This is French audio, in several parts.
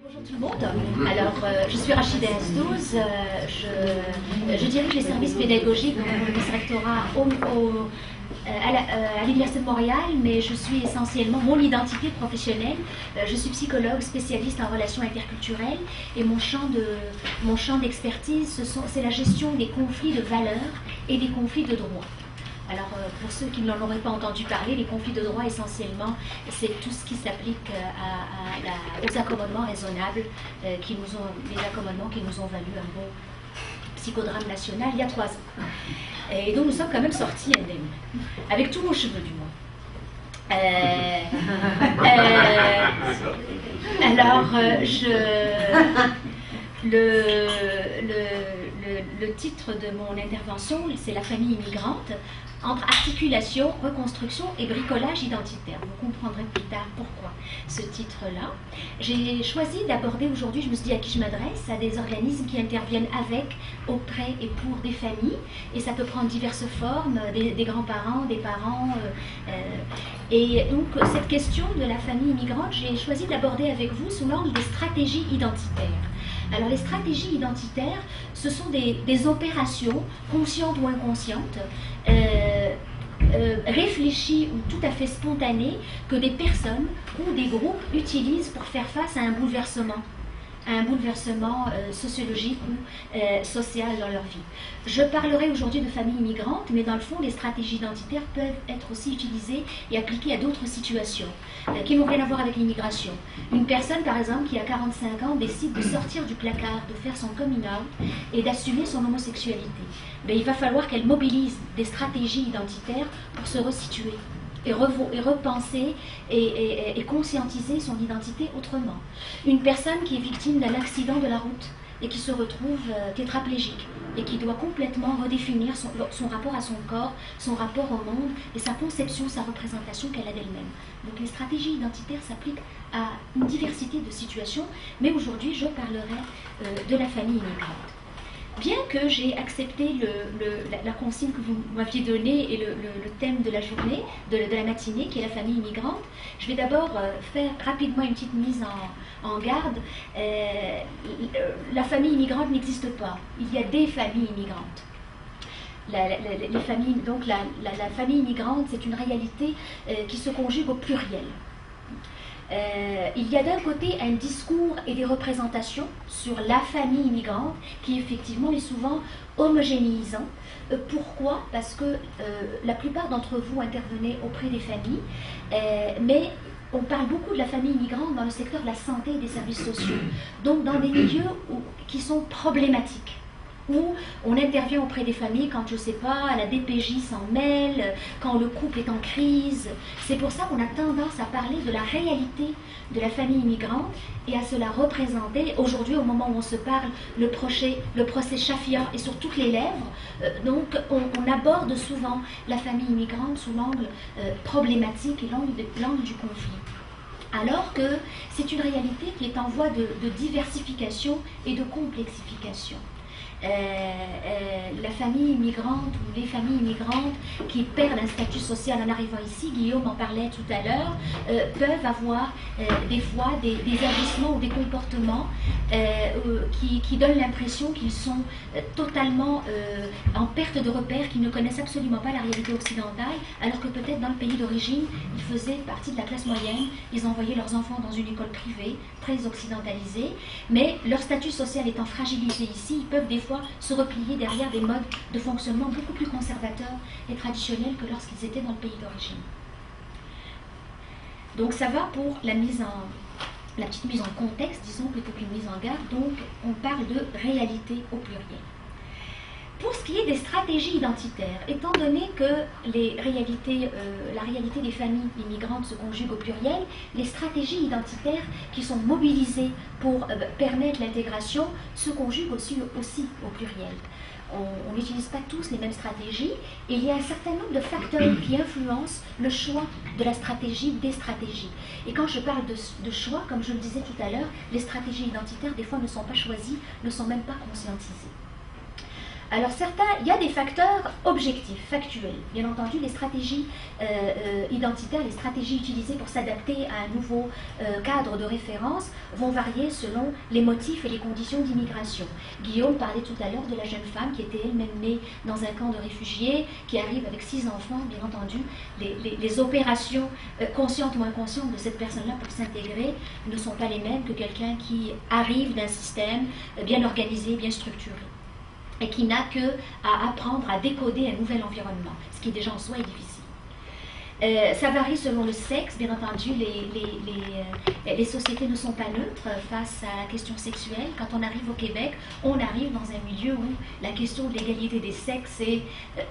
Bonjour tout le monde. Alors, je suis Rachida Asdouz. Je dirige les services pédagogiques du vice-rectorat à l'Université de Montréal, mais je suis essentiellement mon identité professionnelle. Je suis psychologue spécialiste en relations interculturelles et mon champ d'expertise, c'est la gestion des conflits de valeurs et des conflits de droit. Alors, pour ceux qui n'en auraient pas entendu parler, les conflits de droit, essentiellement, c'est tout ce qui s'applique aux accommodements raisonnables, les accommodements qui nous ont valu un beau psychodrame national il y a 3 ans. Et donc, nous sommes quand même sortis indemnes, avec tous nos cheveux, du moins. Le titre de mon intervention, c'est la famille immigrante, entre articulation, reconstruction et bricolage identitaire. Vous comprendrez plus tard pourquoi ce titre-là. J'ai choisi d'aborder aujourd'hui, je me suis dit à qui je m'adresse, à des organismes qui interviennent avec, auprès et pour des familles, et ça peut prendre diverses formes, des grands-parents, des parents. Et donc cette question de la famille immigrante, j'ai choisi d'aborder avec vous sous l'angle des stratégies identitaires. Alors les stratégies identitaires, ce sont des opérations, conscientes ou inconscientes, réfléchies ou tout à fait spontanées, que des personnes ou des groupes utilisent pour faire face à un bouleversement sociologique ou social dans leur vie. Je parlerai aujourd'hui de familles immigrantes, mais dans le fond, les stratégies identitaires peuvent être aussi utilisées et appliquées à d'autres situations qui n'ont rien à voir avec l'immigration. Une personne, par exemple, qui a 45 ans, décide de sortir du placard, de faire son coming out et d'assumer son homosexualité. Mais il va falloir qu'elle mobilise des stratégies identitaires pour se resituer et repenser et conscientiser son identité autrement. Une personne qui est victime d'un accident de la route et qui se retrouve tétraplégique et qui doit complètement redéfinir son rapport à son corps, son rapport au monde et sa conception, sa représentation qu'elle a d'elle-même. Donc les stratégies identitaires s'appliquent à une diversité de situations, mais aujourd'hui je parlerai de la famille immigrante. Bien que j'ai accepté la consigne que vous m'aviez donnée et le thème de la journée, de la matinée, qui est la famille immigrante, je vais d'abord faire rapidement une petite mise en garde. La famille immigrante n'existe pas. Il y a des familles immigrantes. La famille immigrante, c'est une réalité qui se conjugue au pluriel. Il y a d'un côté un discours et des représentations sur la famille immigrante qui effectivement est souvent homogénéisant. Pourquoi? Parce que la plupart d'entre vous intervenez auprès des familles, mais on parle beaucoup de la famille immigrante dans le secteur de la santé et des services sociaux, donc dans des milieux qui sont problématiques, où on intervient auprès des familles quand, je ne sais pas, la DPJ s'en mêle, quand le couple est en crise. C'est pour ça qu'on a tendance à parler de la réalité de la famille immigrante et à se la représenter. Aujourd'hui, au moment où on se parle, le procès Chafia est sur toutes les lèvres. Donc, on aborde souvent la famille immigrante sous l'angle problématique et l'angle du conflit. Alors que c'est une réalité qui est en voie de diversification et de complexification. La famille immigrante ou les familles immigrantes qui perdent un statut social en arrivant ici, Guillaume en parlait tout à l'heure, peuvent avoir des fois des agissements ou des comportements qui donnent l'impression qu'ils sont totalement en perte de repère, qu'ils ne connaissent absolument pas la réalité occidentale, alors que peut-être dans le pays d'origine, ils faisaient partie de la classe moyenne, ils envoyaient leurs enfants dans une école privée, très occidentalisée, mais leur statut social étant fragilisé ici, ils peuvent des fois se replier derrière des modes de fonctionnement beaucoup plus conservateurs et traditionnels que lorsqu'ils étaient dans le pays d'origine. Donc ça va pour la petite mise en contexte, disons, plutôt qu'une mise en garde. Donc on parle de réalité au pluriel. Pour ce qui est des stratégies identitaires, étant donné que la réalité des familles immigrantes se conjugue au pluriel, les stratégies identitaires qui sont mobilisées pour permettre l'intégration se conjuguent aussi au pluriel. On n'utilise pas tous les mêmes stratégies et il y a un certain nombre de facteurs qui influencent le choix de la stratégie, des stratégies. Et quand je parle de choix, comme je le disais tout à l'heure, les stratégies identitaires des fois ne sont pas choisies, ne sont même pas conscientisées. Alors certains, il y a des facteurs objectifs, factuels. Bien entendu, les stratégies identitaires, les stratégies utilisées pour s'adapter à un nouveau cadre de référence vont varier selon les motifs et les conditions d'immigration. Guillaume parlait tout à l'heure de la jeune femme qui était elle-même née dans un camp de réfugiés, qui arrive avec 6 enfants. Bien entendu, les opérations conscientes ou inconscientes de cette personne-là pour s'intégrer ne sont pas les mêmes que quelqu'un qui arrive d'un système bien organisé, bien structuré, et qui n'a que à apprendre à décoder un nouvel environnement, ce qui déjà en soi est difficile. Ça varie selon le sexe, bien entendu, les sociétés ne sont pas neutres face à la question sexuelle. Quand on arrive au Québec, on arrive dans un milieu où la question de l'égalité des sexes est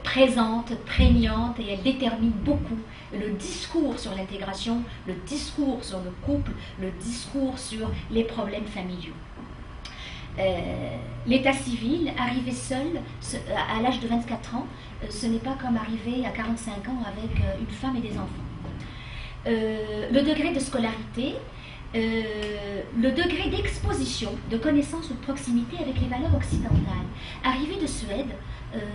présente, prégnante, et elle détermine beaucoup le discours sur l'intégration, le discours sur le couple, le discours sur les problèmes familiaux. L'état civil, arriver seul à l'âge de 24 ans, ce n'est pas comme arriver à 45 ans avec une femme et des enfants. Le degré de scolarité, le degré d'exposition, de connaissance ou de proximité avec les valeurs occidentales. Arriver de Suède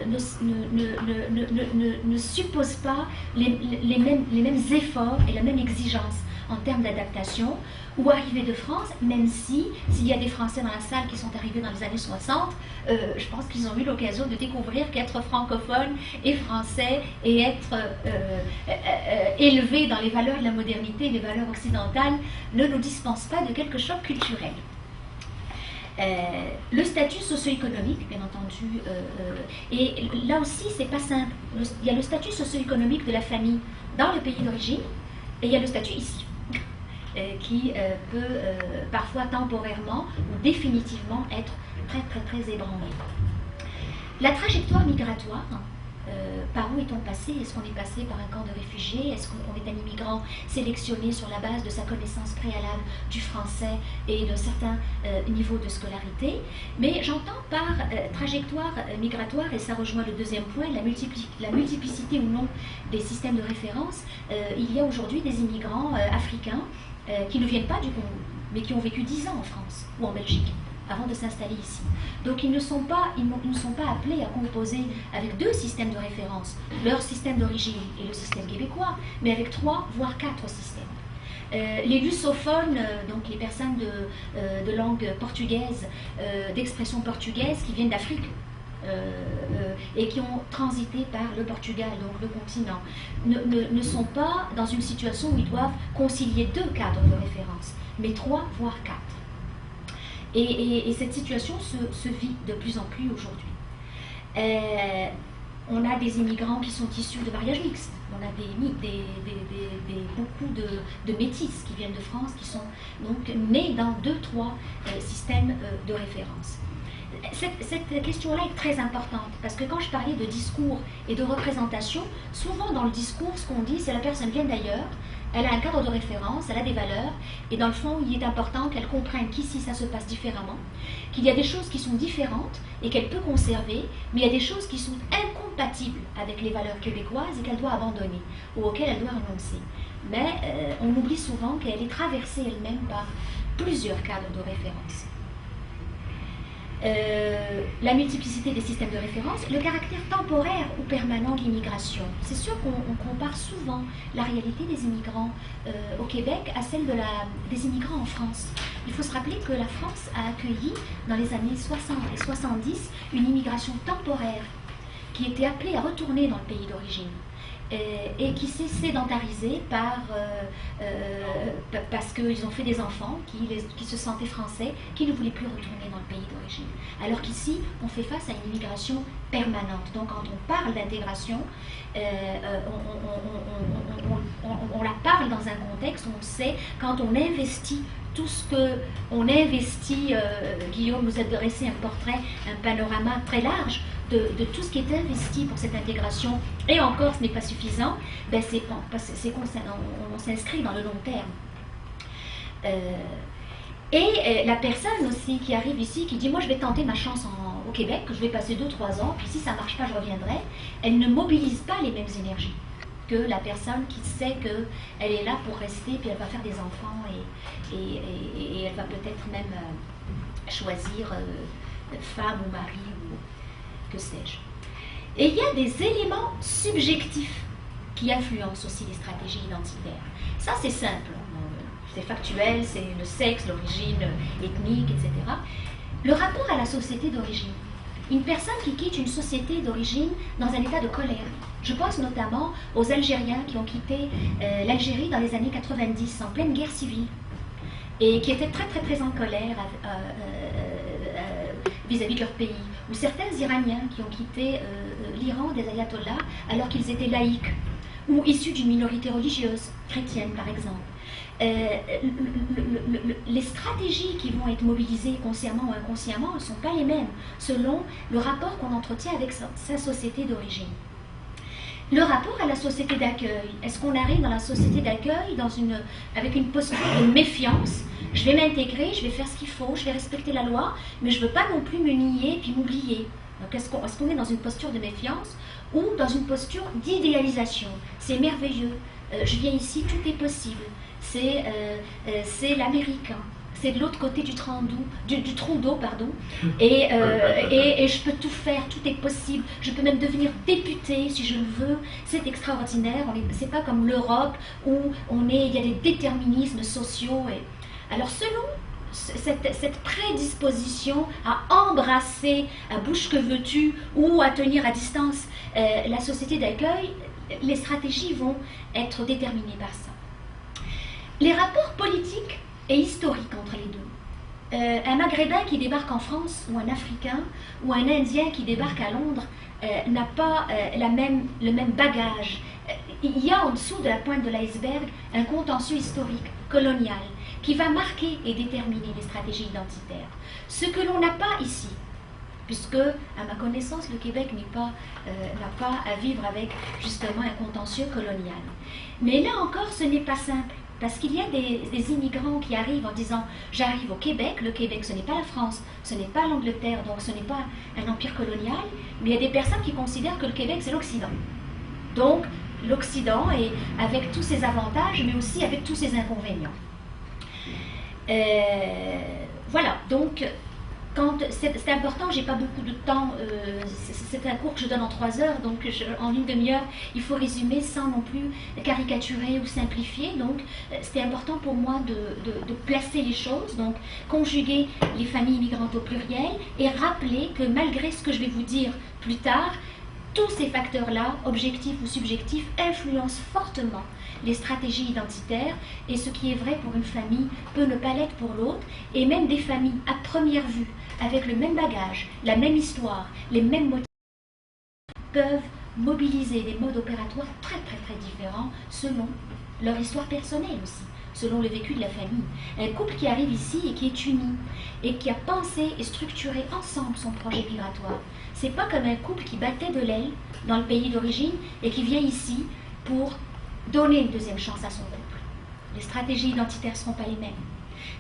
ne suppose pas les mêmes efforts et la même exigence en termes d'adaptation, ou arriver de France, même s'il y a des Français dans la salle qui sont arrivés dans les années 60, je pense qu'ils ont eu l'occasion de découvrir qu'être francophone et français et être élevé dans les valeurs de la modernité, les valeurs occidentales, ne nous dispense pas de quelque chose culturel. Le statut socio-économique, bien entendu, et là aussi, c'est pas simple. Il y a le statut socio-économique de la famille dans le pays d'origine, et il y a le statut ici, qui peut parfois temporairement ou définitivement être très ébranlé. La trajectoire migratoire, par où est-on passé? Est-ce qu'on est passé par un camp de réfugiés? Est-ce qu'on est un immigrant sélectionné sur la base de sa connaissance préalable du français et d'un certain niveau de scolarité? Mais j'entends par trajectoire migratoire, et ça rejoint le deuxième point, la multiplicité ou non des systèmes de référence. Il y a aujourd'hui des immigrants africains qui ne viennent pas du Congo, mais qui ont vécu 10 ans en France ou en Belgique avant de s'installer ici. Donc ils ne sont pas appelés à composer avec 2 systèmes de référence, leur système d'origine et le système québécois, mais avec 3 voire 4 systèmes. Les lusophones, donc les personnes de langue portugaise, d'expression portugaise qui viennent d'Afrique, et qui ont transité par le Portugal, donc le continent, ne sont pas dans une situation où ils doivent concilier 2 cadres de référence, mais 3 voire 4. Et cette situation se vit de plus en plus aujourd'hui. On a des immigrants qui sont issus de mariages mixtes. On a beaucoup de métis qui viennent de France, qui sont donc nés dans 2-3 systèmes de référence. Cette question-là est très importante, parce que quand je parlais de discours et de représentation, souvent dans le discours, ce qu'on dit, c'est la personne vient d'ailleurs, elle a un cadre de référence, elle a des valeurs, et dans le fond, il est important qu'elle comprenne qu'ici, ça se passe différemment, qu'il y a des choses qui sont différentes et qu'elle peut conserver, mais il y a des choses qui sont incompatibles avec les valeurs québécoises et qu'elle doit abandonner, ou auxquelles elle doit renoncer. Mais on oublie souvent qu'elle est traversée elle-même par plusieurs cadres de référence. La multiplicité des systèmes de référence, le caractère temporaire ou permanent de l'immigration. C'est sûr qu'on compare souvent la réalité des immigrants au Québec à celle des immigrants en France. Il faut se rappeler que la France a accueilli dans les années 60 et 70 une immigration temporaire qui était appelée à retourner dans le pays d'origine. Et qui s'est sédentarisé parce qu'ils ont fait des enfants qui se sentaient français, qui ne voulaient plus retourner dans le pays d'origine. Alors qu'ici, on fait face à une immigration permanente. Donc quand on parle d'intégration, on la parle dans un contexte où on sait, quand on investit tout ce qu'on investit, Guillaume nous a dressé un portrait, un panorama très large de tout ce qui est investi pour cette intégration, et encore ce n'est pas suffisant, ben on s'inscrit dans le long terme. Et la personne aussi qui arrive ici, qui dit moi je vais tenter ma chance au Québec, je vais passer 2-3 ans, puis si ça ne marche pas je reviendrai, elle ne mobilise pas les mêmes énergies que la personne qui sait qu'elle est là pour rester, puis elle va faire des enfants, et elle va peut-être même choisir femme ou mari. que sais-je. Et il y a des éléments subjectifs qui influencent aussi les stratégies identitaires. Ça, c'est simple, c'est factuel, c'est le sexe, l'origine ethnique, etc. Le rapport à la société d'origine. Une personne qui quitte une société d'origine dans un état de colère. Je pense notamment aux Algériens qui ont quitté l'Algérie dans les années 90, en pleine guerre civile, et qui étaient très très très en colère vis-à-vis de leur pays. Ou certains Iraniens qui ont quitté l'Iran des ayatollahs alors qu'ils étaient laïcs, ou issus d'une minorité religieuse, chrétienne par exemple. Les stratégies qui vont être mobilisées consciemment ou inconsciemment ne sont pas les mêmes selon le rapport qu'on entretient avec sa société d'origine. Le rapport à la société d'accueil, est-ce qu'on arrive dans la société d'accueil avec une posture de méfiance? Je vais m'intégrer, je vais faire ce qu'il faut, je vais respecter la loi, mais je ne veux pas non plus me nier puis m'oublier. Donc est-ce qu'on est dans une posture de méfiance ou dans une posture d'idéalisation? C'est merveilleux, je viens ici, tout est possible. C'est l'Amérique, c'est de l'autre côté du trou d'eau, pardon, et je peux tout faire, tout est possible, je peux même devenir député si je le veux, c'est extraordinaire, c'est pas comme l'Europe où il y a des déterminismes sociaux. Alors selon cette prédisposition à embrasser à bouche que veux-tu ou à tenir à distance la société d'accueil, les stratégies vont être déterminées par ça. Les rapports politiques et historiques entre les deux. Un Maghrébin qui débarque en France, ou un Africain, ou un Indien qui débarque à Londres, n'a pas le même bagage. Il y a en dessous de la pointe de l'iceberg un contentieux historique, colonial, qui va marquer et déterminer les stratégies identitaires. Ce que l'on n'a pas ici, puisque, à ma connaissance, le Québec n'a pas à vivre avec justement un contentieux colonial. Mais là encore, ce n'est pas simple. Parce qu'il y a des immigrants qui arrivent en disant « j'arrive au Québec », le Québec ce n'est pas la France, ce n'est pas l'Angleterre, donc ce n'est pas un empire colonial, mais il y a des personnes qui considèrent que le Québec c'est l'Occident. Donc l'Occident est avec tous ses avantages, mais aussi avec tous ses inconvénients. Voilà, donc c'est important, j'ai pas beaucoup de temps, c'est un cours que je donne en 3 heures, donc en une demi-heure, il faut résumer sans non plus caricaturer ou simplifier, donc c'était important pour moi de placer les choses, donc conjuguer les familles immigrantes au pluriel et rappeler que malgré ce que je vais vous dire plus tard, tous ces facteurs-là, objectifs ou subjectifs, influencent fortement les stratégies identitaires, et ce qui est vrai pour une famille peut ne pas l'être pour l'autre, et même des familles à première vue, avec le même bagage, la même histoire, les mêmes motifs, peuvent mobiliser des modes opératoires très très très différents selon leur histoire personnelle aussi, selon le vécu de la famille. Un couple qui arrive ici et qui est uni, et qui a pensé et structuré ensemble son projet migratoire, c'est pas comme un couple qui battait de l'aile dans le pays d'origine et qui vient ici pour donner une deuxième chance à son couple. Les stratégies identitaires ne seront pas les mêmes.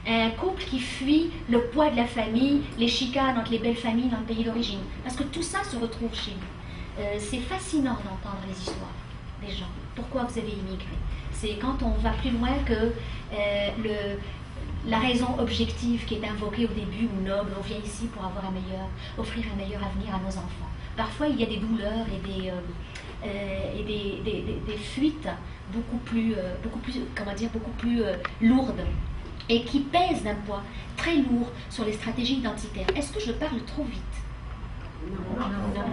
Un couple qui fuit le poids de la famille, les chicanes entre les belles familles dans le pays d'origine. Parce que tout ça se retrouve chez nous. C'est fascinant d'entendre les histoires des gens. Pourquoi vous avez immigré? C'est quand on va plus loin que la raison objective qui est invoquée au début, ou noble, on vient ici pour offrir un meilleur avenir à nos enfants. Parfois, il y a des douleurs et des fuites beaucoup plus lourdes et qui pèsent d'un poids très lourd sur les stratégies identitaires. Est-ce que je parle trop vite? Non.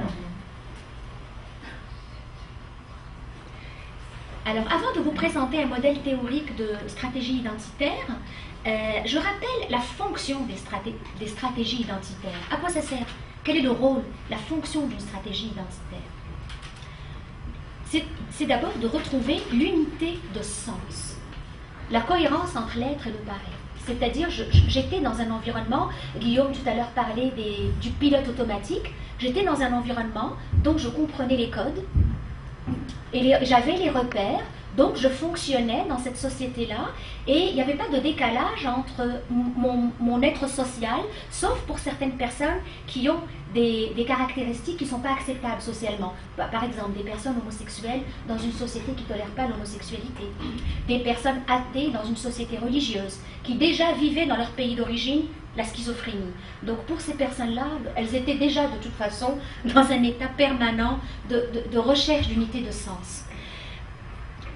Alors, avant de vous présenter un modèle théorique de stratégie identitaire, je rappelle la fonction des stratégies identitaires. À quoi ça sert? Quel est le rôle, la fonction d'une stratégie identitaire? C'est d'abord de retrouver l'unité de sens, la cohérence entre l'être et le paraître. C'est-à-dire, j'étais dans un environnement, Guillaume tout à l'heure parlait du pilote automatique, j'étais dans un environnement dont je comprenais les codes, et j'avais les repères Donc je fonctionnais dans cette société-là et il n'y avait pas de décalage entre mon être social, sauf pour certaines personnes qui ont des caractéristiques qui ne sont pas acceptables socialement. Par exemple, des personnes homosexuelles dans une société qui ne tolère pas l'homosexualité, des personnes athées dans une société religieuse, qui déjà vivaient dans leur pays d'origine la schizophrénie. Donc pour ces personnes-là, elles étaient déjà de toute façon dans un état permanent de recherche d'unité de sens.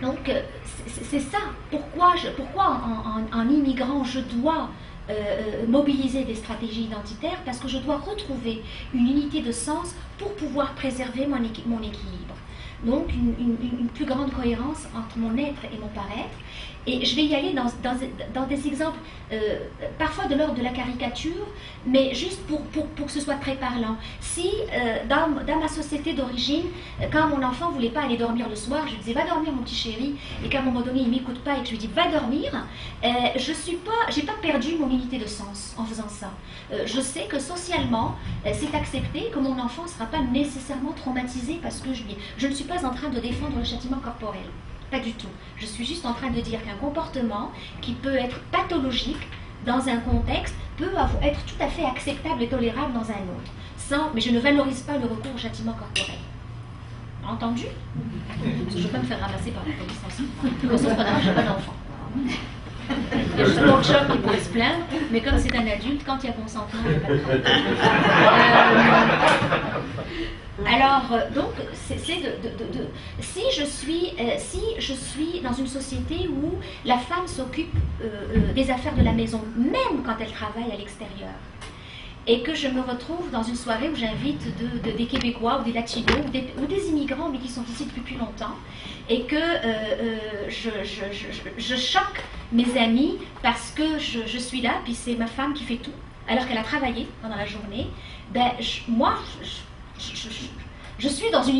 Donc c'est ça, pourquoi en immigrant je dois mobiliser des stratégies identitaires, parce que je dois retrouver une unité de sens pour pouvoir préserver mon équilibre. Donc une plus grande cohérence entre mon être et mon paraître. Et je vais y aller dans des exemples, parfois de l'ordre de la caricature, mais juste pour que ce soit très parlant. Si dans ma société d'origine, quand mon enfant ne voulait pas aller dormir le soir, je lui disais va dormir mon petit chéri, et qu'à un moment donné il ne m'écoute pas et que je lui dis va dormir, j'ai pas perdu mon unité de sens en faisant ça. Je sais que socialement, c'est accepté, que mon enfant ne sera pas nécessairement traumatisé parce que je ne suis pas en train de défendre le châtiment corporel. Pas du tout. Je suis juste en train de dire qu'un comportement qui peut être pathologique dans un contexte peut être tout à fait acceptable et tolérable dans un autre. Mais je ne valorise pas le recours au châtiment corporel. Entendu? Parce que je ne veux pas me faire ramasser par la police ensuite. Sauf que je n'ai pas d'enfant. Il y a juste mon chum qui pourrait se plaindre, mais comme c'est un adulte, quand il y a consentement, il n'y a pas de problème. Alors, donc, si je suis dans une société où la femme s'occupe des affaires de la maison, même quand elle travaille à l'extérieur, et que je me retrouve dans une soirée où j'invite des Québécois ou des Latinos ou des immigrants, mais qui sont ici depuis plus longtemps, et que je choque mes amis parce que je suis là, puis c'est ma femme qui fait tout, alors qu'elle a travaillé pendant la journée, je suis dans une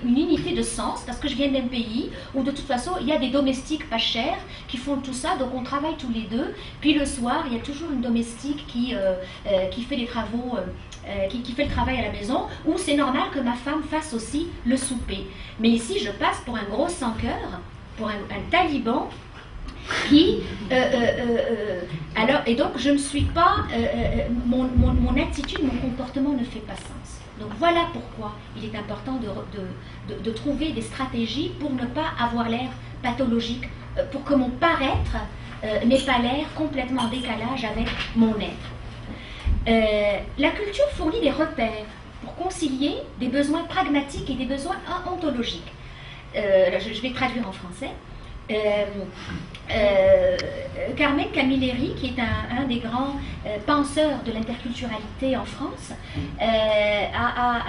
unité de sens parce que je viens d'un pays où de toute façon il y a des domestiques pas chers qui font tout ça, donc on travaille tous les deux. Puis le soir, il y a toujours une domestique qui fait les travaux, qui fait le travail à la maison, où c'est normal que ma femme fasse aussi le souper. Mais ici, je passe pour un gros sans-cœur, pour un taliban qui alors, et donc je ne suis pas mon attitude, mon comportement ne fait pas sens. Donc voilà pourquoi il est important de trouver des stratégies pour ne pas avoir l'air pathologique, pour que mon paraître n'ait pas l'air complètement en décalage avec mon être. La culture fournit des repères pour concilier des besoins pragmatiques et des besoins ontologiques. Je vais traduire en français. Carmen Camilleri, qui est un des grands penseurs de l'interculturalité en France, a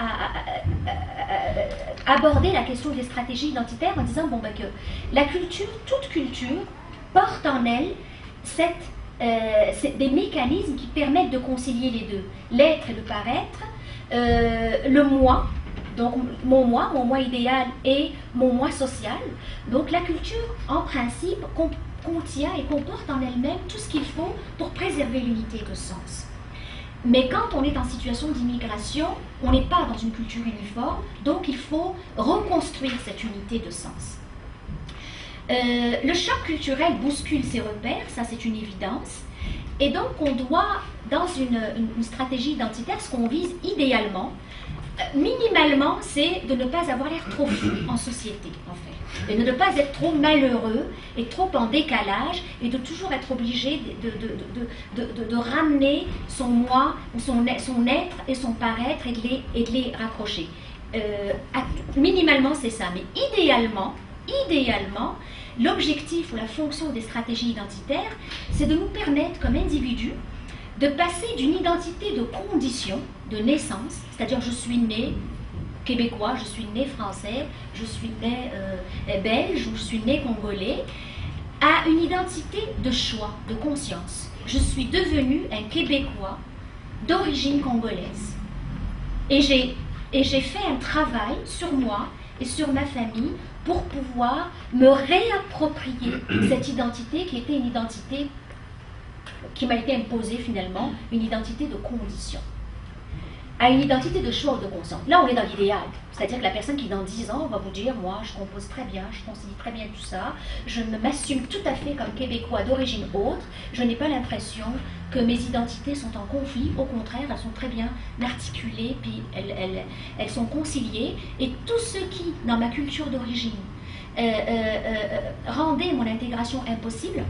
abordé la question des stratégies identitaires en disant que la culture, toute culture, porte en elle des mécanismes qui permettent de concilier les deux, l'être et le paraître, le moi. Donc mon moi idéal et mon moi social. Donc la culture, en principe, contient et comporte en elle-même tout ce qu'il faut pour préserver l'unité de sens. Mais quand on est en situation d'immigration, on n'est pas dans une culture uniforme, donc il faut reconstruire cette unité de sens. Le choc culturel bouscule ses repères, ça c'est une évidence. Et donc on doit, dans une stratégie identitaire, ce qu'on vise idéalement, minimalement, c'est de ne pas avoir l'air trop fou en société, en fait. Et de ne pas être trop malheureux et trop en décalage et de toujours être obligé de ramener son moi, son être et son paraître et de les raccrocher. Minimalement, c'est ça. Mais idéalement, l'objectif ou la fonction des stratégies identitaires, c'est de nous permettre, comme individus, de passer d'une identité de condition, de naissance, c'est-à-dire je suis né québécois, je suis né français, je suis né belge, ou je suis né congolais, à une identité de choix, de conscience. Je suis devenu un Québécois d'origine congolaise. Et j'ai fait un travail sur moi et sur ma famille pour pouvoir me réapproprier cette identité qui était une identité qui m'a été imposée finalement, une identité de condition. à une identité de choix ou de conscience. Là, on est dans l'idéal. C'est-à-dire que la personne qui, dans 10 ans, va vous dire, moi, je compose très bien, je concilie très bien tout ça, je m'assume tout à fait comme québécois d'origine autre, je n'ai pas l'impression que mes identités sont en conflit, au contraire, elles sont très bien articulées, puis elles sont conciliées, et tout ce qui, dans ma culture d'origine, rendait mon intégration impossible,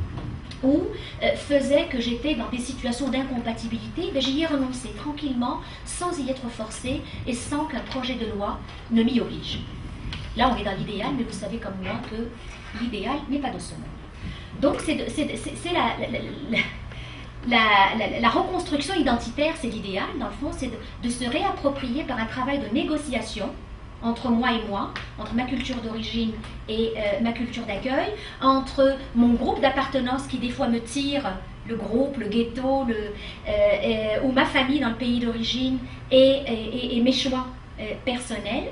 ou faisait que j'étais dans des situations d'incompatibilité, ben, j'y ai renoncé tranquillement, sans y être forcée et sans qu'un projet de loi ne m'y oblige. Là, on est dans l'idéal, mais vous savez comme moi que l'idéal n'est pas de ce monde. Donc, c'est la reconstruction identitaire, c'est l'idéal, dans le fond, c'est de se réapproprier par un travail de négociation entre moi et moi, entre ma culture d'origine et ma culture d'accueil, entre mon groupe d'appartenance qui des fois me tire, le groupe, le ghetto, ou ma famille dans le pays d'origine, et mes choix personnels,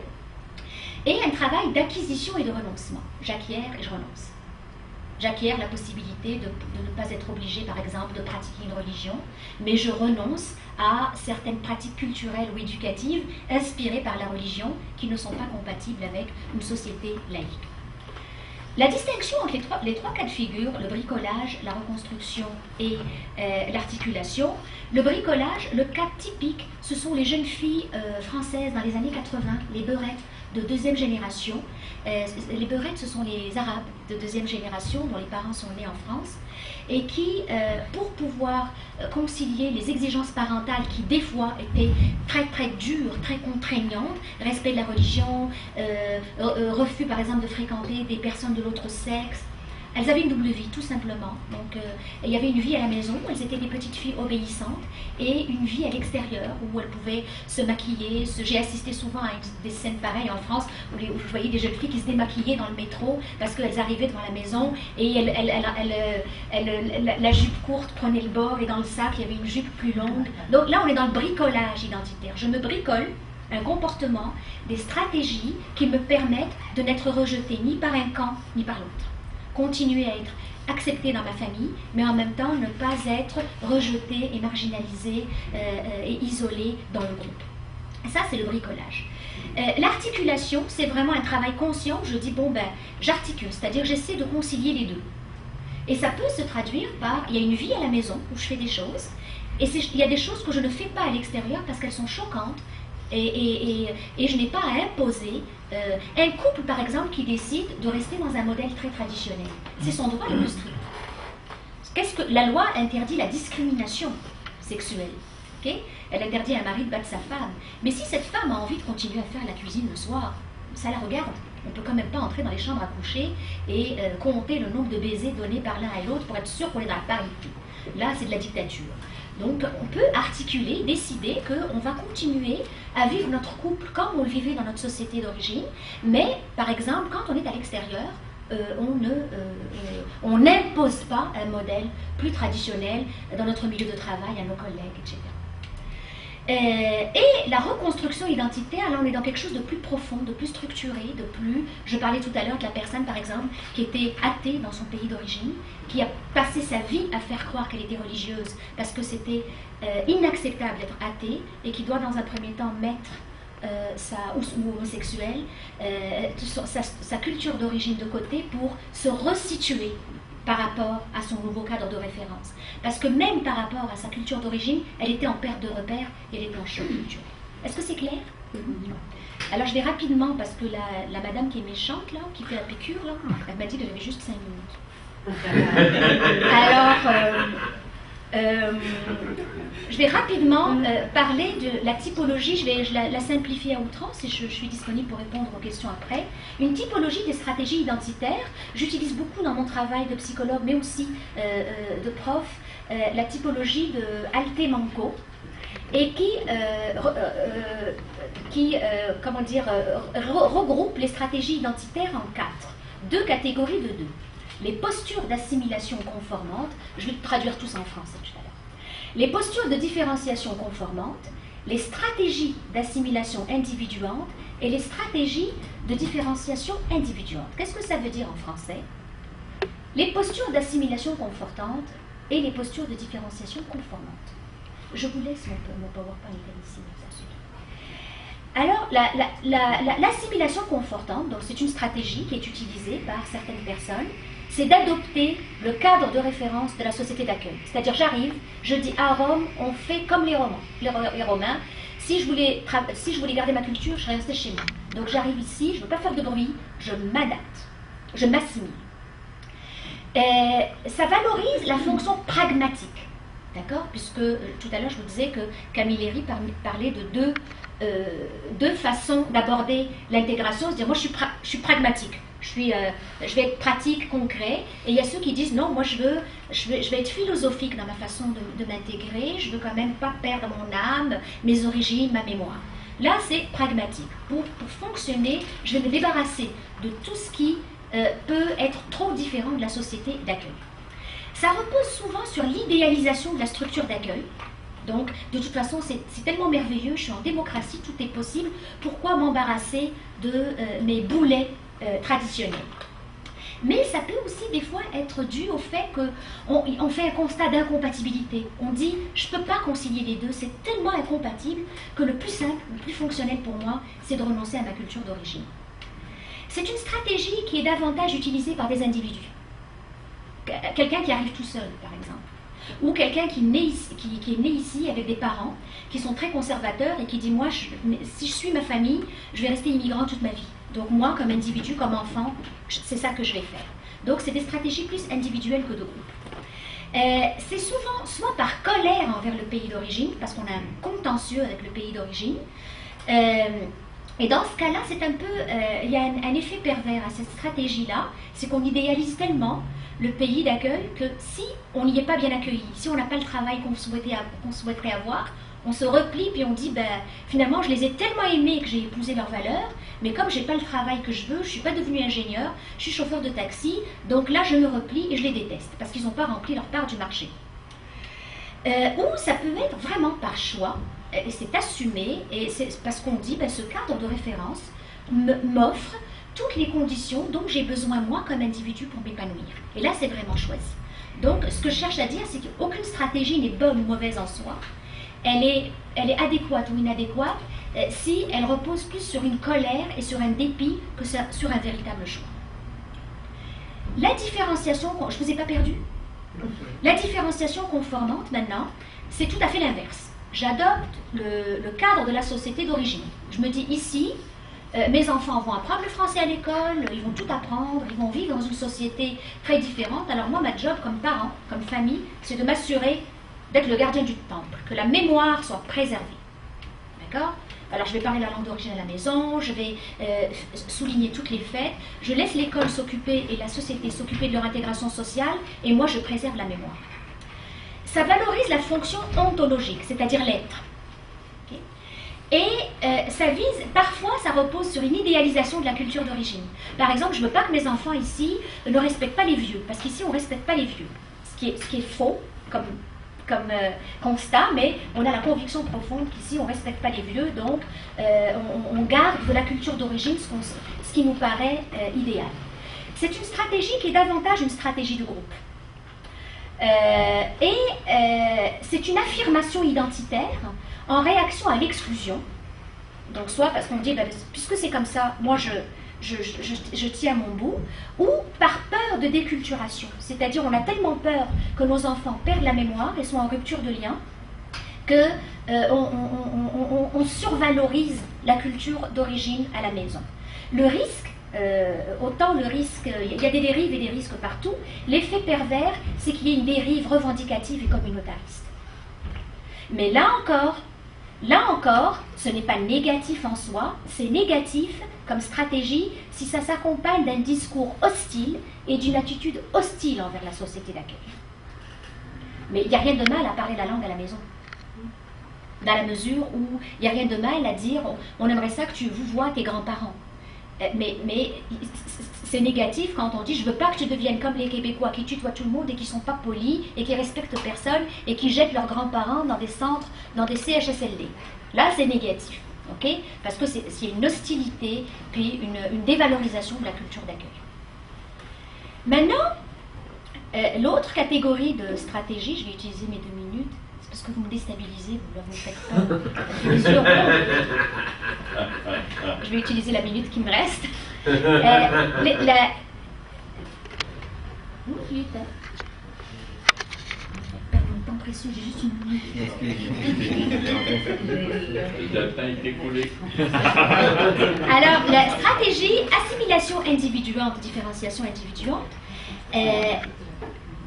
et un travail d'acquisition et de renoncement. J'acquiers et je renonce. J'acquiers la possibilité de ne pas être obligée, par exemple, de pratiquer une religion, mais je renonce à certaines pratiques culturelles ou éducatives inspirées par la religion qui ne sont pas compatibles avec une société laïque. La distinction entre les trois cas de figure, le bricolage, la reconstruction et l'articulation, le bricolage, le cas typique, ce sont les jeunes filles françaises dans les années 80, les beurettes de deuxième génération. Les beurettes, ce sont les Arabes de deuxième génération dont les parents sont nés en France et qui, pour pouvoir concilier les exigences parentales qui des fois étaient très très dures, très contraignantes, respect de la religion, refus par exemple de fréquenter des personnes de l'autre sexe, elles avaient une double vie tout simplement. Donc il y avait une vie à la maison, elles étaient des petites filles obéissantes, et une vie à l'extérieur où elles pouvaient se maquiller. J'ai assisté souvent à des scènes pareilles en France où je voyais des jeunes filles qui se démaquillaient dans le métro parce qu'elles arrivaient devant la maison et la jupe courte prenait le bord et dans le sac il y avait une jupe plus longue. Donc là on est dans le bricolage identitaire. Je me bricole un comportement, des stratégies qui me permettent de n'être rejetée ni par un camp ni par l'autre. Continuer à être acceptée dans ma famille, mais en même temps ne pas être rejetée et marginalisée et isolée dans le groupe. Ça, c'est le bricolage. L'articulation, c'est vraiment un travail conscient où je dis, bon ben, j'articule, c'est-à-dire j'essaie de concilier les deux. Et ça peut se traduire par, il y a une vie à la maison où je fais des choses, et il y a des choses que je ne fais pas à l'extérieur parce qu'elles sont choquantes, et je n'ai pas à imposer. Un couple, par exemple, qui décide de rester dans un modèle très traditionnel, c'est son droit le plus strict. La loi interdit la discrimination sexuelle. Okay? Elle interdit à un mari de battre sa femme. Mais si cette femme a envie de continuer à faire la cuisine le soir, ça la regarde. On ne peut quand même pas entrer dans les chambres à coucher et compter le nombre de baisers donnés par l'un et l'autre pour être sûr qu'on est dans la parité. Là, c'est de la dictature. Donc, on peut articuler, décider qu'on va continuer à vivre notre couple comme on le vivait dans notre société d'origine, mais, par exemple, quand on est à l'extérieur, on n'impose pas un modèle plus traditionnel dans notre milieu de travail, à nos collègues, etc. Et la reconstruction identitaire, là on est dans quelque chose de plus profond, de plus structuré, de plus... Je parlais tout à l'heure de la personne par exemple qui était athée dans son pays d'origine, qui a passé sa vie à faire croire qu'elle était religieuse parce que c'était inacceptable d'être athée et qui doit dans un premier temps mettre ou homosexuelle, sa culture d'origine de côté pour se resituer par rapport à son nouveau cadre de référence. Parce que même par rapport à sa culture d'origine, elle était en perte de repère et elle était en choc culturel. Est-ce que c'est clair? Alors je vais rapidement, parce que la madame qui est méchante, là, qui fait la piqûre, là, elle m'a dit que j'avais juste 5 minutes. Alors, je vais rapidement parler de la typologie, je la simplifier à outrance et je suis disponible pour répondre aux questions après. Une typologie des stratégies identitaires, j'utilise beaucoup dans mon travail de psychologue mais aussi de prof, la typologie de Alte-Manco et qui regroupe les stratégies identitaires en 4, 2 catégories de 2. Les postures d'assimilation conformante, je vais traduire tous en français tout à l'heure. Les postures de différenciation conformante, les stratégies d'assimilation individuante et les stratégies de différenciation individuante. Qu'est-ce que ça veut dire en français? Les postures d'assimilation confortante et les postures de différenciation conformante. Je vous laisse mon PowerPoint ici. Alors, l'assimilation confortante, donc c'est une stratégie qui est utilisée par certaines personnes, c'est d'adopter le cadre de référence de la société d'accueil. C'est-à-dire, j'arrive, je dis à Rome, on fait comme les Romains. Si je voulais garder ma culture, je serais restée chez moi. Donc j'arrive ici, je ne veux pas faire de bruit, je m'adapte, je m'assimile. Ça valorise la fonction pragmatique, d'accord? Puisque tout à l'heure je vous disais que Camilleri parlait de deux façons d'aborder l'intégration, c'est-à-dire moi je suis pragmatique. Je vais être pratique, concret, et il y a ceux qui disent non, moi je vais être philosophique dans ma façon de m'intégrer, je veux quand même pas perdre mon âme, mes origines, ma mémoire. Là c'est pragmatique. Pour fonctionner, je vais me débarrasser de tout ce qui peut être trop différent de la société d'accueil. Ça repose souvent sur l'idéalisation de la structure d'accueil. Donc, de toute façon, c'est tellement merveilleux, je suis en démocratie, tout est possible, pourquoi m'embarrasser de mes boulets traditionnels? Mais ça peut aussi des fois être dû au fait qu'on fait un constat d'incompatibilité. On dit, je ne peux pas concilier les deux, c'est tellement incompatible que le plus simple, le plus fonctionnel pour moi, c'est de renoncer à ma culture d'origine. C'est une stratégie qui est davantage utilisée par des individus. Quelqu'un qui arrive tout seul, par exemple. Ou quelqu'un qui est né ici avec des parents qui sont très conservateurs et qui dit, moi, si je suis ma famille, je vais rester immigrant toute ma vie. Donc moi, comme individu, comme enfant, c'est ça que je vais faire. Donc c'est des stratégies plus individuelles que de groupe. C'est souvent soit par colère envers le pays d'origine, parce qu'on a un contentieux avec le pays d'origine, et dans ce cas-là, c'est un peu, il y a un effet pervers à cette stratégie-là, c'est qu'on idéalise tellement le pays d'accueil que si on n'y est pas bien accueilli, si on n'a pas le travail qu'on souhaiterait avoir, on se replie puis on dit, ben, finalement je les ai tellement aimés que j'ai épousé leurs valeurs, mais comme je n'ai pas le travail que je veux, je ne suis pas devenu ingénieur, je suis chauffeur de taxi, donc là je me replie et je les déteste, parce qu'ils n'ont pas rempli leur part du marché. Ou ça peut être vraiment par choix, et c'est assumé, et c'est parce qu'on dit, ben, ce cadre de référence m'offre toutes les conditions dont j'ai besoin moi comme individu pour m'épanouir. Et là c'est vraiment choisi. Donc ce que je cherche à dire, c'est qu'aucune stratégie n'est bonne ou mauvaise en soi. Elle est adéquate ou inadéquate si elle repose plus sur une colère et sur un dépit que sur un véritable choix. La différenciation, je ne vous ai pas perdu? La différenciation conformante maintenant, c'est tout à fait l'inverse. J'adopte le cadre de la société d'origine. Je me dis ici, mes enfants vont apprendre le français à l'école, ils vont tout apprendre, ils vont vivre dans une société très différente. Alors moi, ma job comme parent, comme famille, c'est de m'assurer d'être le gardien du temple, que la mémoire soit préservée. D'accord? Alors je vais parler la langue d'origine à la maison, je vais souligner toutes les fêtes, je laisse l'école s'occuper et la société s'occuper de leur intégration sociale, et moi je préserve la mémoire. Ça valorise la fonction ontologique, c'est-à-dire l'être. Okay? Et ça vise, parfois ça repose sur une idéalisation de la culture d'origine. Par exemple, je ne veux pas que mes enfants ici ne respectent pas les vieux, parce qu'ici on ne respecte pas les vieux. Ce qui est faux, comme constat, mais on a la conviction profonde qu'ici on ne respecte pas les vieux, donc on garde de la culture d'origine ce qui nous paraît idéal. C'est une stratégie qui est davantage une stratégie de groupe. C'est une affirmation identitaire en réaction à l'exclusion. Donc soit parce qu'on dit, ben, puisque c'est comme ça, moi je tiens mon bout, ou par peur de déculturation. C'est-à-dire on a tellement peur que nos enfants perdent la mémoire et sont en rupture de lien que on survalorise la culture d'origine à la maison. Le risque, autant le risque, il y a des dérives et des risques partout, l'effet pervers, c'est qu'il y ait une dérive revendicative et communautariste. Mais là encore, ce n'est pas négatif en soi, c'est négatif comme stratégie si ça s'accompagne d'un discours hostile et d'une attitude hostile envers la société d'accueil. Mais il n'y a rien de mal à parler la langue à la maison. Dans la mesure où il n'y a rien de mal à dire on aimerait ça que tu vous vois tes grands-parents. Mais c'est négatif quand on dit je ne veux pas que tu deviennes comme les Québécois qui tutoient tout le monde et qui ne sont pas polis et qui respectent personne et qui jettent leurs grands-parents dans des centres, dans des CHSLD. Là c'est négatif, ok? Parce que c'est une hostilité puis une dévalorisation de la culture d'accueil. Maintenant, l'autre catégorie de stratégie, je vais utiliser mes 2 minutes, parce que vous me déstabilisez, vous ne leur faites pas. Je vais utiliser la minute qui me reste. Temps précieux, j'ai juste une minute. Le temps est écoulé. Alors, la stratégie assimilation individuante, différenciation individuante.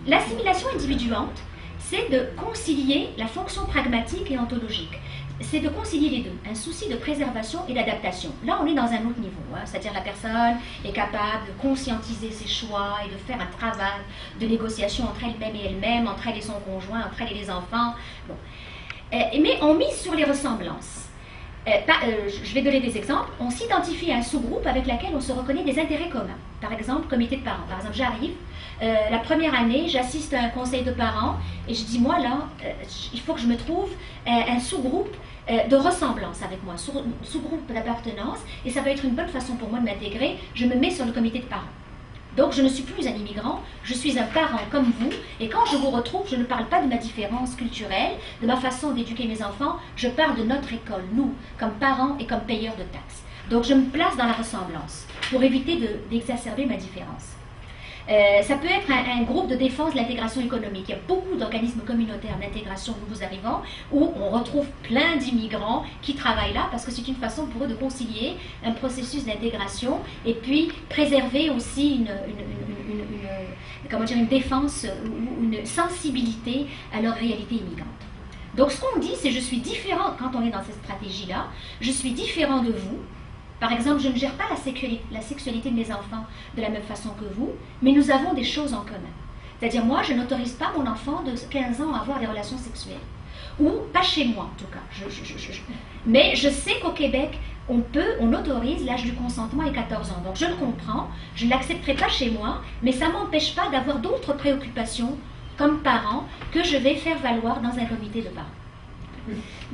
L'assimilation individuante, c'est de concilier la fonction pragmatique et ontologique. C'est de concilier les deux, un souci de préservation et d'adaptation. Là, on est dans un autre niveau, hein, c'est-à-dire la personne est capable de conscientiser ses choix et de faire un travail de négociation entre elle-même et elle-même, entre elle et son conjoint, entre elle et les enfants. Bon. Mais on mise sur les ressemblances. Je vais donner des exemples. On s'identifie à un sous-groupe avec lequel on se reconnaît des intérêts communs. Par exemple, comité de parents. Par exemple, j'arrive, la première année, j'assiste à un conseil de parents et je dis, moi là, il faut que je me trouve un sous-groupe de ressemblance avec moi, sous-groupe d'appartenance, et ça va être une bonne façon pour moi de m'intégrer. Je me mets sur le comité de parents. Donc je ne suis plus un immigrant, je suis un parent comme vous, et quand je vous retrouve, je ne parle pas de ma différence culturelle, de ma façon d'éduquer mes enfants, je parle de notre école, nous, comme parents et comme payeurs de taxes. Donc je me place dans la ressemblance, pour éviter d'exacerber ma différence. Ça peut être un groupe de défense de l'intégration économique. Il y a beaucoup d'organismes communautaires d'intégration de nouveaux arrivants où on retrouve plein d'immigrants qui travaillent là parce que c'est une façon pour eux de concilier un processus d'intégration et puis préserver aussi une défense ou une sensibilité à leur réalité immigrante. Donc ce qu'on dit, c'est je suis différent quand on est dans cette stratégie-là, je suis différent de vous. Par exemple, je ne gère pas la sexualité de mes enfants de la même façon que vous, mais nous avons des choses en commun. C'est-à-dire, moi, je n'autorise pas mon enfant de 15 ans à avoir des relations sexuelles. Ou, pas chez moi, en tout cas. Mais je sais qu'au Québec, on autorise l'âge du consentement à 14 ans. Donc, je le comprends, je ne l'accepterai pas chez moi, mais ça ne m'empêche pas d'avoir d'autres préoccupations comme parent que je vais faire valoir dans un comité de parents.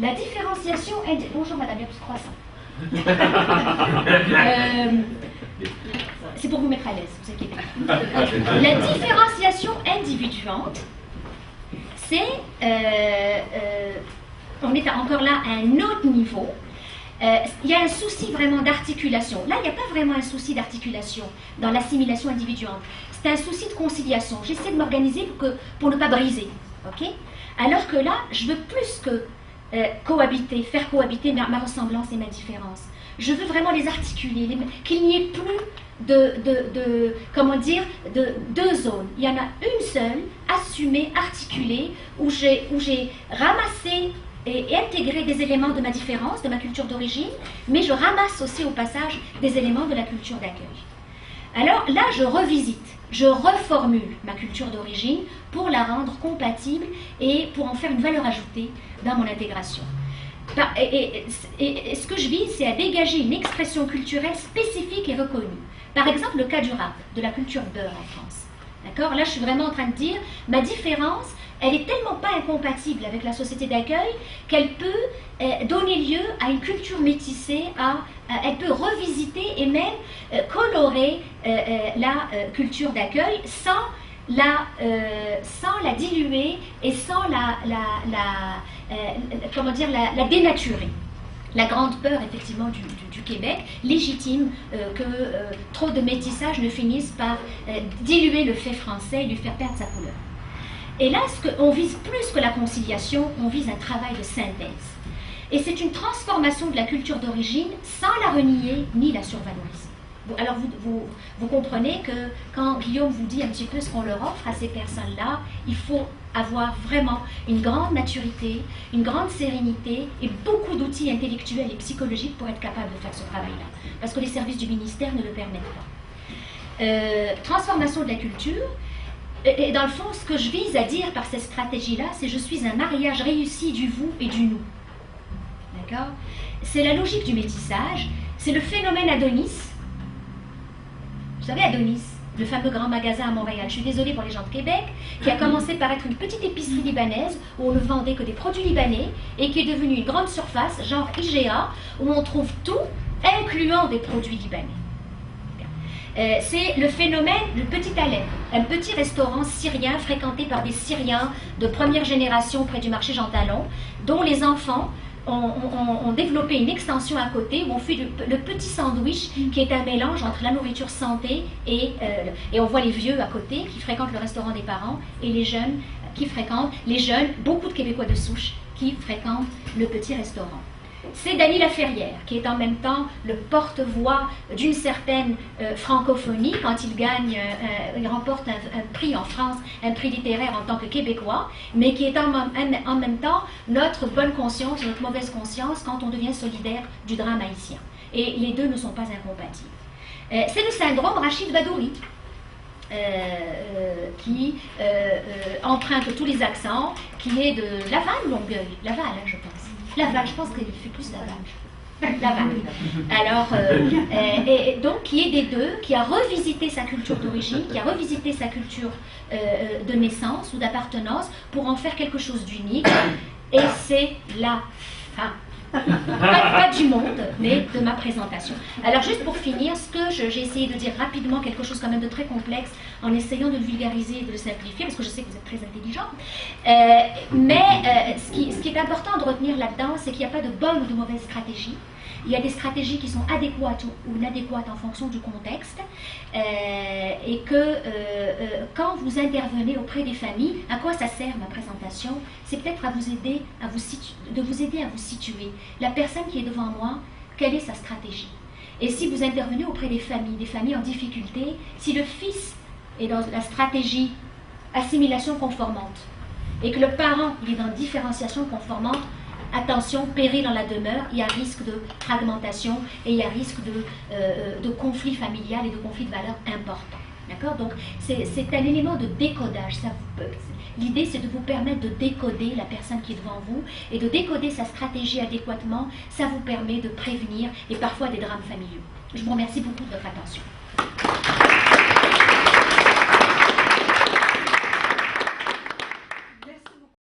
La différenciation... Bonjour, madame, il y a plus de croissant. C'est pour vous mettre à l'aise, vous inquiétez pas. La différenciation individuante, c'est, on est encore là à un autre niveau. Il y a un souci vraiment d'articulation. Là, il n'y a pas vraiment un souci d'articulation dans l'assimilation individuante. C'est un souci de conciliation. J'essaie de m'organiser pour ne pas briser. Okay? Alors que là, je veux plus que cohabiter, faire cohabiter ma ressemblance et ma différence. Je veux vraiment les articuler, qu'il n'y ait plus comment dire, de deux zones. Il y en a une seule, assumée, articulée, où j'ai ramassé et intégré des éléments de ma différence, de ma culture d'origine, mais je ramasse aussi au passage des éléments de la culture d'accueil. Alors là, je revisite, je reformule ma culture d'origine pour la rendre compatible et pour en faire une valeur ajoutée dans mon intégration. Et ce que je vise, c'est à dégager une expression culturelle spécifique et reconnue. Par exemple, le cas du rap, de la culture beurre en France. D'accord ? Là, je suis vraiment en train de dire, ma différence, elle est tellement pas incompatible avec la société d'accueil qu'elle peut donner lieu à une culture métissée, elle peut revisiter et même colorer la culture d'accueil sans la diluer et sans la dénaturer. La grande peur, effectivement, du Québec légitime que trop de métissage ne finisse par diluer le fait français et lui faire perdre sa couleur. Et là, on vise plus que la conciliation, on vise un travail de synthèse. Et c'est une transformation de la culture d'origine sans la renier ni la survaloriser. Alors vous comprenez que quand Guillaume vous dit un petit peu ce qu'on leur offre à ces personnes-là, il faut avoir vraiment une grande maturité, une grande sérénité et beaucoup d'outils intellectuels et psychologiques pour être capable de faire ce travail-là. Parce que les services du ministère ne le permettent pas. Transformation de la culture. Et dans le fond, ce que je vise à dire par cette stratégie-là, c'est je suis un mariage réussi du vous et du nous. D'accord ? C'est la logique du métissage, c'est le phénomène Adonis. Vous savez, Adonis, le fameux grand magasin à Montréal, je suis désolée pour les gens de Québec, qui a commencé par être une petite épicerie libanaise où on ne vendait que des produits libanais et qui est devenue une grande surface, genre IGA, où on trouve tout, incluant des produits libanais. c'est le phénomène du Petit Alep, un petit restaurant syrien fréquenté par des Syriens de première génération près du marché Jean Talon, dont les enfants ont développé une extension à côté où on fait le petit sandwich qui est un mélange entre la nourriture santé et on voit les vieux à côté qui fréquentent le restaurant des parents et les jeunes qui fréquentent, beaucoup de Québécois de souche qui fréquentent le petit restaurant. C'est Dany Laferrière qui est en même temps le porte-voix d'une certaine francophonie quand il remporte un prix en France, un prix littéraire en tant que Québécois, mais qui est en même temps notre bonne conscience, notre mauvaise conscience quand on devient solidaire du drame haïtien. Et les deux ne sont pas incompatibles. C'est le syndrome Rachid Badouri, qui emprunte tous les accents, qui est de Laval ou Longueuil? Laval, hein, je pense. Laval, je pense qu'il fait plus Laval. Laval. Alors, et donc, qui est des deux, qui a revisité sa culture d'origine, qui a revisité sa culture de naissance ou d'appartenance pour en faire quelque chose d'unique. Et c'est la fin. Pas du monde, mais de ma présentation. Alors juste pour finir, j'ai essayé de dire rapidement quelque chose quand même de très complexe en essayant de le vulgariser et de le simplifier, parce que je sais que vous êtes très intelligent. Mais ce qui est important de retenir là-dedans, c'est qu'il n'y a pas de bonne ou de mauvaise stratégie. Il y a des stratégies qui sont adéquates ou inadéquates en fonction du contexte et que quand vous intervenez auprès des familles, à quoi ça sert ma présentation? C'est peut-être de vous aider à vous situer. La personne qui est devant moi, quelle est sa stratégie? Et si vous intervenez auprès des familles en difficulté, si le fils est dans la stratégie assimilation conformante et que le parent il est dans différenciation conformante, attention, péril dans la demeure, il y a risque de fragmentation et il y a risque de conflit familial et de conflit de valeurs important. D'accord? Donc, c'est un élément de décodage. L'idée, c'est de vous permettre de décoder la personne qui est devant vous et de décoder sa stratégie adéquatement. Ça vous permet de prévenir et parfois des drames familiaux. Je vous remercie beaucoup de votre attention.